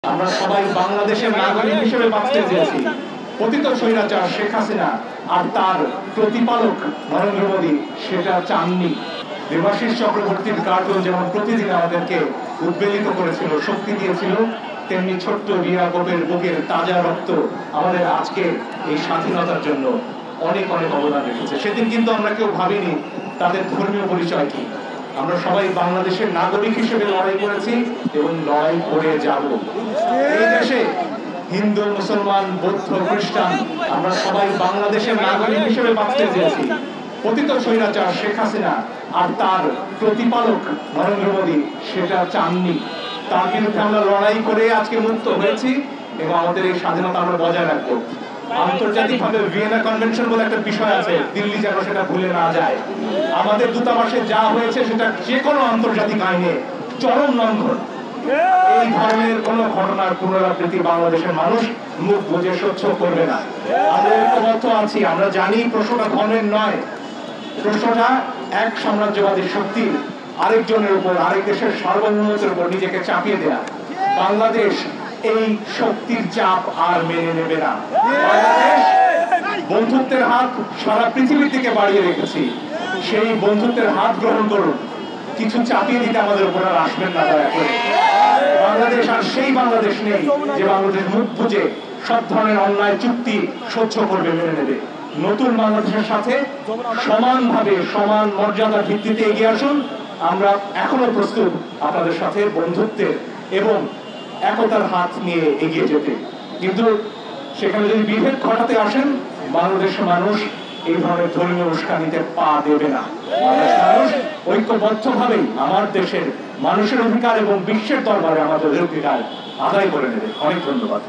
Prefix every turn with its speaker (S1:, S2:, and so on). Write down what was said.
S1: আমরা সবাই বাংলাদেশের নাগরিক হিসেবে বাঁচতে চেয়েছি। পতিত স্বৈরাচার শেখ হাসিনা আর তার প্রতিপালক নরেন্দ্র মোদী সেটা চাননি। দেবাশিস চক্রবর্তীর কার্টুন যেমন প্রতিদিন আমাদেরকে উদ্বেলিত করেছিল, শক্তি দিয়েছিল, তেমনি ছোট্ট রিয়া গোপের বুকের তাজা রক্ত আমাদের আজকে এই স্বাধীনতার জন্য অনেক অনেক অবদান রেখেছে। সেদিন কিন্তু আমরা কেউ ভাবিনি তাদের ধর্মীয় পরিচয় কি। আমরা সবাই বাংলাদেশের নাগরিক হিসেবে লড়াই করেছি এবং লড়াই করে যাব। এই দেশে হিন্দু, মুসলমান, বৌদ্ধ, খ্রিস্টান আমরা সবাই বাংলাদেশের নাগরিক হিসেবে বাঁচতে চেয়েছি। পতিত স্বৈরাচার শেখ হাসিনা আর তার প্রতিপালক নরেন্দ্র মোদী সেটা চাননি। তার বিরুদ্ধে আমরা লড়াই করে আজকে মুক্ত হয়েছি এবং আমাদের এই স্বাধীনতা আমরা বজায় রাখবো। আন্তর্জাতিকভাবে ভিয়েনা কনভেনশন বলে একটা বিষয় আছে, দিল্লি যেন সেটা ভুলে না যায়। আমাদের দূতাবাসে যা হয়েছে সেটা যে কোনো আন্তর্জাতিক আইনে চরম লঙ্ঘন। এই ধরনের কোন ঘটনার পুনরাবৃত্তি বাংলাদেশের মানুষ মুখ বুজে সহ্য করবে না। আমরা ঐক্যবদ্ধ আছি। আমরা জানি প্রশ্নটা ধর্মের নয়, প্রশ্নটা এক সাম্রাজ্যবাদী শক্তি আরেকজনের উপর, আরেক দেশের সার্বভৌমত্বের উপর নিজেকে চাপিয়ে দেয়া। বাংলাদেশ এই শক্তির চাপ আর মেনে নেবে না। বাংলাদেশ বন্ধুত্বের হাত সারা পৃথিবীর দিকে বাড়িয়ে রেখেছি। সেই বন্ধুত্বের হাত গ্রহণ করুন। কিছু চাপিয়ে দিতে আমাদের উপর আর আসবেন না দয়া করে। বাংলাদেশ আর সেই বাংলাদেশ নেই যে বাংলাদেশ মুখ বুঝে সব ধরনের অন্যায় চুক্তি সহ্য করবে, মেনে নেবে। নতুন বাংলাদেশের সাথে সমানভাবে, সমান মর্যাদার ভিত্তিতে এগিয়ে আসুন। আমরা এখনো প্রস্তুত আপনাদের সাথে বন্ধুত্বের এবং একতার হাত নিয়ে এগিয়ে যেতে। কিন্তু সেখানে যদি বিভেদ ঘটাতে আসেন, বাংলাদেশের মানুষ এই ধরনের ধর্মীয় উস্কানিতে পা দেবে না। বাংলাদেশের মানুষ ঐক্যবদ্ধভাবেই আমার দেশের মানুষের অধিকার এবং বিশ্বের দরবারে আমাদের অধিকার আদায় করে নেবে। অনেক ধন্যবাদ।